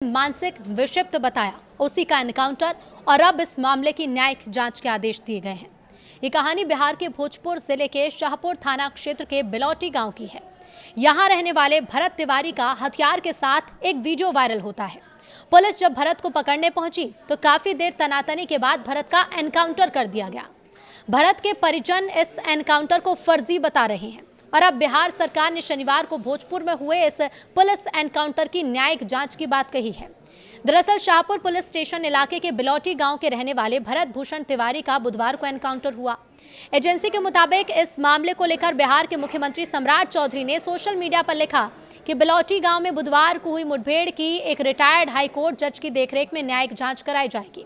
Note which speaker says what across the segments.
Speaker 1: मानसिक विक्षिप्त बताया, उसी का एनकाउंटर और अब इस मामले की न्यायिक जांच के आदेश दिए गए हैं। ये कहानी बिहार के भोजपुर जिले के शाहपुर थाना क्षेत्र के बिलौटी गांव की है। यहां रहने वाले भरत तिवारी का हथियार के साथ एक वीडियो वायरल होता है। पुलिस जब भरत को पकड़ने पहुंची तो काफी देर तनातनी के बाद भरत का एनकाउंटर कर दिया गया। भरत के परिजन इस एनकाउंटर को फर्जी बता रहे हैं और अब बिहार सरकार ने शनिवार को भोजपुर में हुए इस पुलिस एनकाउंटर की न्यायिक जांच की बात कही है। दरअसल शाहपुर पुलिस स्टेशन इलाके के बिलौटी गांव के रहने वाले भरत भूषण तिवारी का बुधवार को एनकाउंटर हुआ। एजेंसी के मुताबिक इस मामले को लेकर बिहार के मुख्यमंत्री सम्राट चौधरी ने सोशल मीडिया पर लिखा कि बिलौटी गांव में बुधवार को हुई मुठभेड़ की एक रिटायर्ड हाईकोर्ट जज की देखरेख में न्यायिक जांच कराई जाएगी।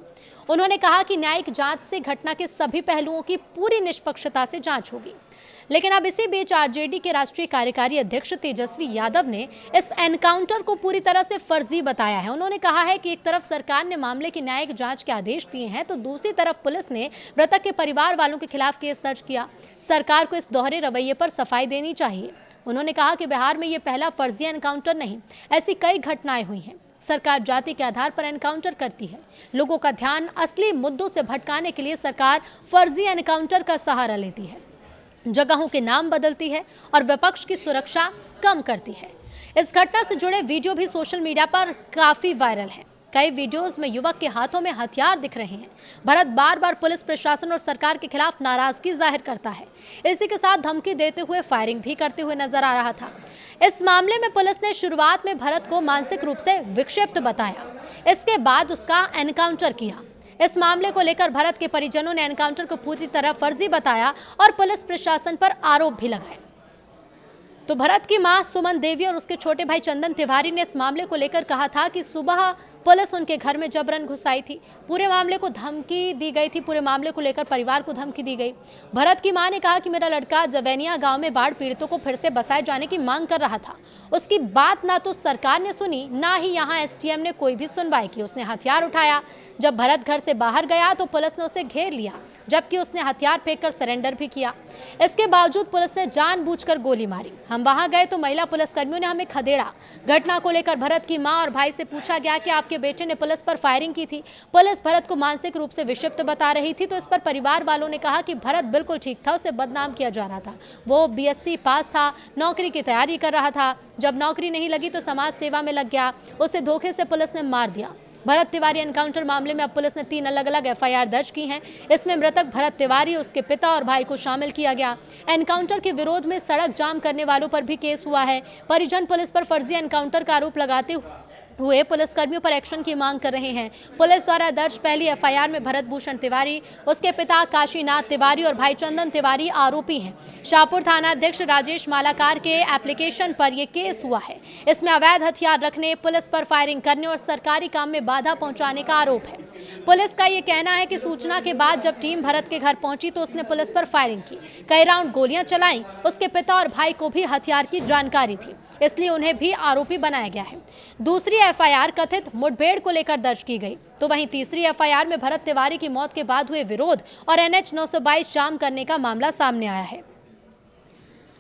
Speaker 1: उन्होंने कहा कि न्यायिक जांच से घटना के सभी पहलुओं की पूरी निष्पक्षता से जांच होगी। लेकिन अब इसी बीच आरजेडी के राष्ट्रीय कार्यकारी अध्यक्ष तेजस्वी यादव ने इस एनकाउंटर को पूरी तरह से फर्जी बताया है। उन्होंने कहा है कि एक तरफ सरकार ने मामले की न्यायिक जांच के आदेश दिए हैं तो दूसरी तरफ पुलिस ने मृतक के परिवार वालों के खिलाफ केस दर्ज किया। सरकार को इस दोहरे रवैये पर सफाई देनी चाहिए। उन्होंने कहा कि बिहार में ये पहला फर्जी एनकाउंटर नहीं, ऐसी कई घटनाएं हुई हैं। सरकार जाति के आधार पर एनकाउंटर करती है। लोगों का ध्यान असली मुद्दों से भटकाने के लिए सरकार फर्जी एनकाउंटर का सहारा लेती है, जगहों के नाम बदलती है और विपक्ष की सुरक्षा कम करती है। इस घटना से जुड़े वीडियो भी सोशल मीडिया पर काफी वायरल हैं। कई वीडियोस में युवक के हाथों में हथियार दिख रहे हैं। भरत बार बार पुलिस प्रशासन और सरकार के खिलाफ नाराजगी जाहिर करता है। इसी के साथ धमकी देते हुए फायरिंग भी करते हुए नजर आ रहा था। इस मामले में पुलिस ने शुरुआत में भरत को मानसिक रूप से विक्षिप्त बताया, इसके बाद उसका एनकाउंटर किया। इस मामले को लेकर भरत के परिजनों ने एनकाउंटर को पूरी तरह फर्जी बताया और पुलिस प्रशासन पर आरोप भी लगाए। तो भरत की मां सुमन देवी और उसके छोटे भाई चंदन तिवारी ने इस मामले को लेकर कहा था कि सुबह पुलिस उनके घर में जबरन घुस आई थी। पूरे मामले को धमकी दी गई थी। पूरे मामले को लेकर परिवार को धमकी दी गई। भरत की मां ने कहा कि मेरा लड़का जवैनिया गांव में बाढ़ पीड़ितों को फिर से बसाए जाने की मांग कर रहा था। उसकी बात ना तो सरकार ने सुनी, ना ही यहाँ एसडीएम ने कोई भी सुनवाई की। उसने हथियार उठाया। जब भरत घर से बाहर गया तो पुलिस ने उसे घेर लिया, जबकि उसने हथियार फेंककर सरेंडर भी किया। इसके बावजूद पुलिस ने जानबूझकर गोली मारी। हम वहां गए तो महिला पुलिसकर्मियों ने हमें खदेड़ा। घटना को लेकर भरत की मां और भाई से पूछा गया कि आपके बेटे ने पुलिस पर फायरिंग की थी। पुलिस भरत को मानसिक रूप से विक्षिप्त बता रही थी, तो इस पर परिवार वालों ने कहा कि भरत बिल्कुल ठीक था, उसे बदनाम किया जा रहा था। वो बीएससी पास था, नौकरी की तैयारी कर रहा था। जब नौकरी नहीं लगी तो समाज सेवा में लग गया। उसे धोखे से पुलिस ने मार दिया। भरत तिवारी एनकाउंटर मामले में अब पुलिस ने 3 अलग अलग एफआईआर दर्ज की हैं। इसमें मृतक भरत तिवारी, उसके पिता और भाई को शामिल किया गया। एनकाउंटर के विरोध में सड़क जाम करने वालों पर भी केस हुआ है। परिजन पुलिस पर फर्जी एनकाउंटर का आरोप लगाते हुए पुलिसकर्मियों पर एक्शन की मांग कर रहे हैं। पुलिस द्वारा दर्ज पहली एफआईआर में भरत भूषण तिवारी, उसके पिता काशीनाथ तिवारी और भाई चंदन तिवारी आरोपी हैं। शाहपुर थाना अध्यक्ष राजेश मालाकार के एप्लीकेशन पर यह केस हुआ है। इसमें अवैध हथियार रखने, पुलिस पर फायरिंग करने और सरकारी काम में बाधा पहुंचाने का आरोप है। पुलिस का ये कहना है कि सूचना के बाद जब टीम भरत के घर पहुंची तो उसने पुलिस पर फायरिंग की, कई राउंड गोलियां चलाई। उसके पिता और भाई को भी हथियार की जानकारी थी, इसलिए उन्हें भी आरोपी बनाया गया है। दूसरी एफआईआर कथित मुठभेड़ को लेकर दर्ज की गई, तो वहीं तीसरी एफआईआर में भरत तिवारी की मौत के बाद हुए विरोध और NH 922 जाम करने का मामला सामने आया है।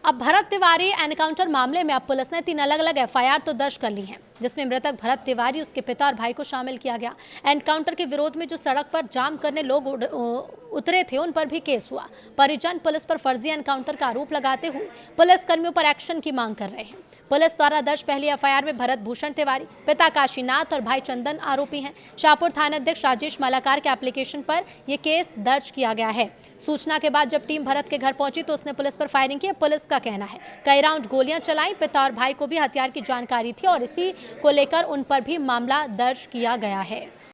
Speaker 1: अब भरत तिवारी एनकाउंटर मामले में अब पुलिस ने 3 अलग अलग एफआईआर तो दर्ज कर ली हैं, जिसमें मृतक भरत तिवारी, उसके पिता और भाई को शामिल किया गया। एनकाउंटर के विरोध में जो सड़क पर जाम करने लोग उतरे थे, उन पर भी केस हुआ। परिजन पुलिस पर फर्जी एनकाउंटर का आरोप लगाते हुए पुलिस कर्मियों पर एक्शन की मांग कर रहे हैं। पुलिस द्वारा दर्ज पहली एफआईआर में भरत भूषण तिवारी, पिता काशीनाथ और भाई चंदन आरोपी हैं। शाहपुर थाना अध्यक्ष राजेश मालाकार के एप्लीकेशन पर यह केस दर्ज किया गया है। सूचना के बाद जब टीम भरत के घर पहुंची तो उसने पुलिस पर फायरिंग की, पुलिस का कहना है। कई राउंड गोलियां चलाई। पिता और भाई को भी हथियार की जानकारी थी और इसी को लेकर उन पर भी मामला दर्ज किया गया है।